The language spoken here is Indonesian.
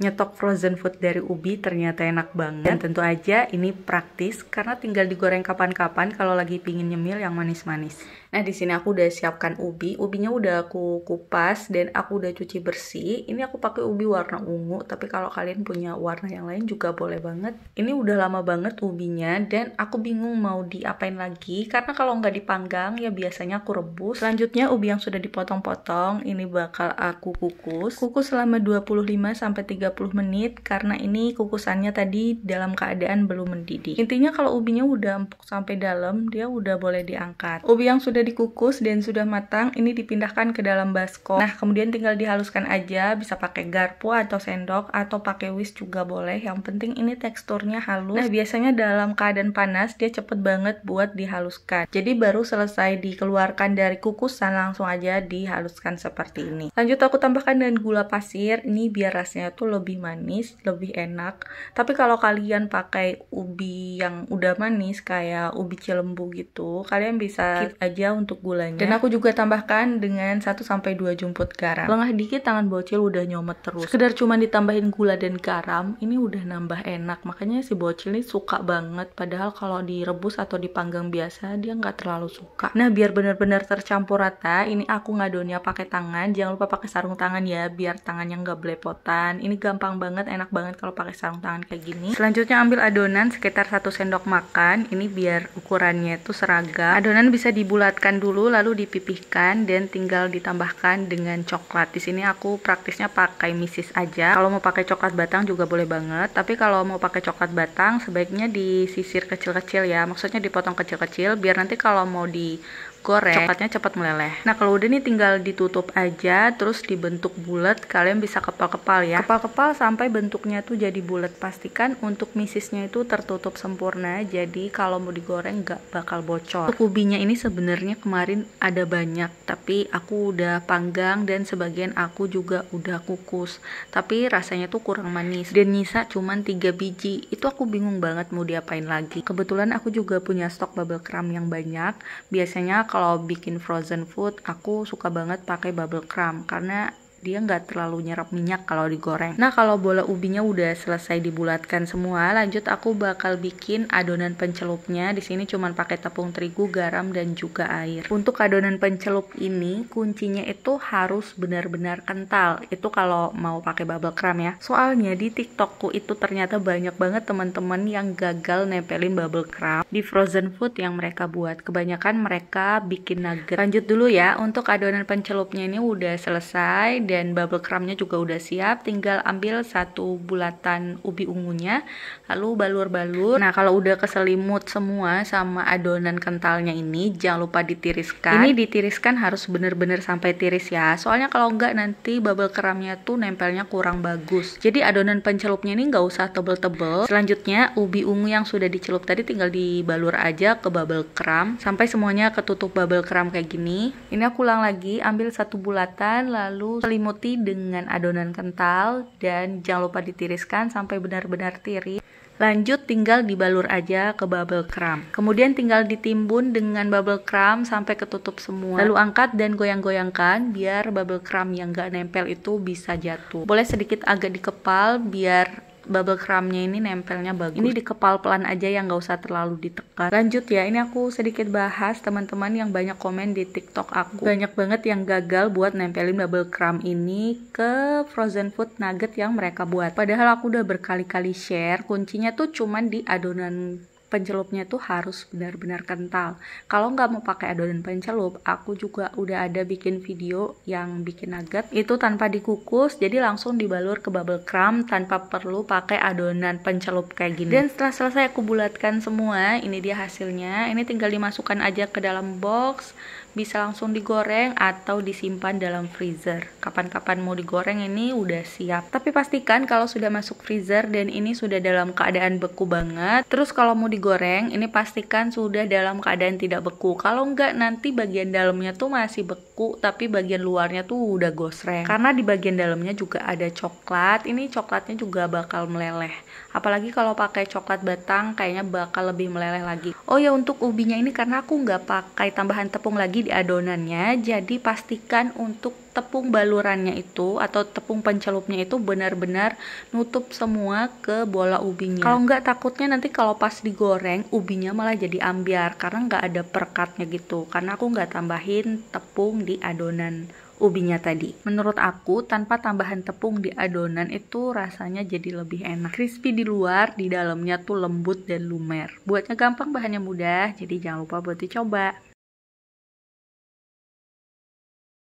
Nyetok frozen food dari ubi ternyata enak banget. Dan tentu aja ini praktis karena tinggal digoreng kapan-kapan kalau lagi pingin nyemil yang manis-manis. Nah, di sini aku udah siapkan ubi. Ubinya udah aku kupas dan aku udah cuci bersih. Ini aku pakai ubi warna ungu, tapi kalau kalian punya warna yang lain juga boleh banget. Ini udah lama banget ubinya dan aku bingung mau diapain lagi karena kalau nggak dipanggang ya biasanya aku rebus. Selanjutnya ubi yang sudah dipotong-potong ini bakal aku kukus. Kukus selama 25-30 menit karena ini kukusannya tadi dalam keadaan belum mendidih. Intinya kalau ubinya udah empuk sampai dalam, dia udah boleh diangkat. Ubi yang sudah dikukus dan sudah matang ini dipindahkan ke dalam baskom. Nah, kemudian tinggal dihaluskan aja, bisa pakai garpu atau sendok atau pakai whisk juga boleh. Yang penting ini teksturnya halus. Nah, biasanya dalam keadaan panas dia cepet banget buat dihaluskan. Jadi baru selesai dikeluarkan dari kukusan langsung aja dihaluskan seperti ini. Lanjut aku tambahkan dengan gula pasir. Ini biar rasanya tuh lebih manis, lebih enak. Tapi kalau kalian pakai ubi yang udah manis kayak ubi cilembu gitu, kalian bisa skip aja untuk gulanya. Dan aku juga tambahkan dengan 1-2 jumput garam. Lengah dikit tangan bocil udah nyomet terus. Sekedar cuma ditambahin gula dan garam, ini udah nambah enak. Makanya si bocil ini suka banget. Padahal kalau direbus atau dipanggang biasa dia nggak terlalu suka. Nah, biar benar-benar tercampur rata, ini aku ngadonnya pakai tangan. Jangan lupa pakai sarung tangan ya, biar tangannya nggak belepotan. Ini gampang banget, enak banget kalau pakai sarung tangan kayak gini. Selanjutnya ambil adonan sekitar 1 sendok makan. Ini biar ukurannya itu seragam. Adonan bisa dibulatkan dulu lalu dipipihkan dan tinggal ditambahkan dengan coklat. Di sini aku praktisnya pakai misis aja. Kalau mau pakai coklat batang juga boleh banget. Tapi kalau mau pakai coklat batang sebaiknya disisir kecil-kecil ya. Maksudnya dipotong kecil-kecil biar nanti kalau mau digoreng coklatnya cepat meleleh. Nah, kalau udah nih tinggal ditutup aja terus dibentuk bulat. Kalian bisa kepal-kepal ya. Kepal-kepal sampai bentuknya tuh jadi bulat. Pastikan untuk misisnya itu tertutup sempurna. Jadi kalau mau digoreng nggak bakal bocor. Untuk ubinya ini sebenarnya kemarin ada banyak, tapi aku udah panggang dan sebagian aku juga udah kukus. Tapi rasanya tuh kurang manis dan nyisa cuman 3 biji. Itu aku bingung banget mau diapain lagi. Kebetulan aku juga punya stok bubble crumb yang banyak. Biasanya kalau bikin frozen food aku suka banget pakai bubble crumb karena dia nggak terlalu nyerap minyak kalau digoreng. Nah, kalau bola ubinya udah selesai dibulatkan semua, lanjut aku bakal bikin adonan pencelupnya. Di sini cuman pakai tepung terigu, garam, dan juga air. Untuk adonan pencelup ini, kuncinya itu harus benar-benar kental. Itu kalau mau pakai bubble crumb ya. Soalnya di TikTokku itu ternyata banyak banget teman-teman yang gagal nempelin bubble crumb di frozen food yang mereka buat. Kebanyakan mereka bikin nugget. Lanjut dulu ya, untuk adonan pencelupnya ini udah selesai dan bubble crumbnya juga udah siap. Tinggal ambil 1 bulatan ubi ungunya lalu balur-balur. Nah, kalau udah keselimut semua sama adonan kentalnya ini jangan lupa ditiriskan. Ini ditiriskan harus bener-bener sampai tiris ya, soalnya kalau enggak nanti bubble crumbnya tuh nempelnya kurang bagus. Jadi adonan pencelupnya ini nggak usah tebel-tebel. Selanjutnya ubi ungu yang sudah dicelup tadi tinggal dibalur aja ke bubble crumb sampai semuanya ketutup bubble crumb kayak gini. Ini aku ulang lagi, ambil 1 bulatan lalu selimuti dengan adonan kental dan jangan lupa ditiriskan sampai benar-benar tiris. Lanjut tinggal dibalur aja ke bubble crumb. Kemudian tinggal ditimbun dengan bubble crumb sampai ketutup semua. Lalu angkat dan goyang-goyangkan biar bubble crumb yang gak nempel itu bisa jatuh. Boleh sedikit agak dikepal biar bubble crumbnya ini nempelnya bagus. Ini dikepal pelan aja ya, nggak usah terlalu ditekan. Lanjut ya, ini aku sedikit bahas teman-teman yang banyak komen di TikTok aku. Banyak banget yang gagal buat nempelin bubble crumb ini ke frozen food nugget yang mereka buat. Padahal aku udah berkali-kali share, kuncinya tuh cuman di adonan pencelupnya tuh harus benar-benar kental. Kalau nggak mau pakai adonan pencelup, aku juga udah ada bikin video yang bikin nugget itu tanpa dikukus, jadi langsung dibalur ke bubble crumb tanpa perlu pakai adonan pencelup kayak gini. Dan setelah selesai aku bulatkan semua, ini dia hasilnya. Ini tinggal dimasukkan aja ke dalam box, bisa langsung digoreng atau disimpan dalam freezer. Kapan-kapan mau digoreng ini udah siap. Tapi pastikan kalau sudah masuk freezer dan ini sudah dalam keadaan beku banget. Terus kalau mau digoreng, ini pastikan sudah dalam keadaan tidak beku. Kalau enggak nanti bagian dalamnya tuh masih beku, tapi bagian luarnya tuh udah gosreng. Karena di bagian dalamnya juga ada coklat. Ini coklatnya juga bakal meleleh. Apalagi kalau pakai coklat batang kayaknya bakal lebih meleleh lagi. Oh ya, untuk ubinya ini karena aku nggak pakai tambahan tepung lagi di adonannya. Jadi pastikan untuk tepung balurannya itu atau tepung pencelupnya itu benar-benar nutup semua ke bola ubinya. Kalau nggak, takutnya nanti kalau pas digoreng ubinya malah jadi ambiar karena nggak ada perekatnya gitu. Karena aku nggak tambahin tepung di adonan ubinya tadi. Menurut aku tanpa tambahan tepung di adonan itu rasanya jadi lebih enak. Crispy di luar, di dalamnya tuh lembut dan lumer. Buatnya gampang, bahannya mudah, jadi jangan lupa buat dicoba.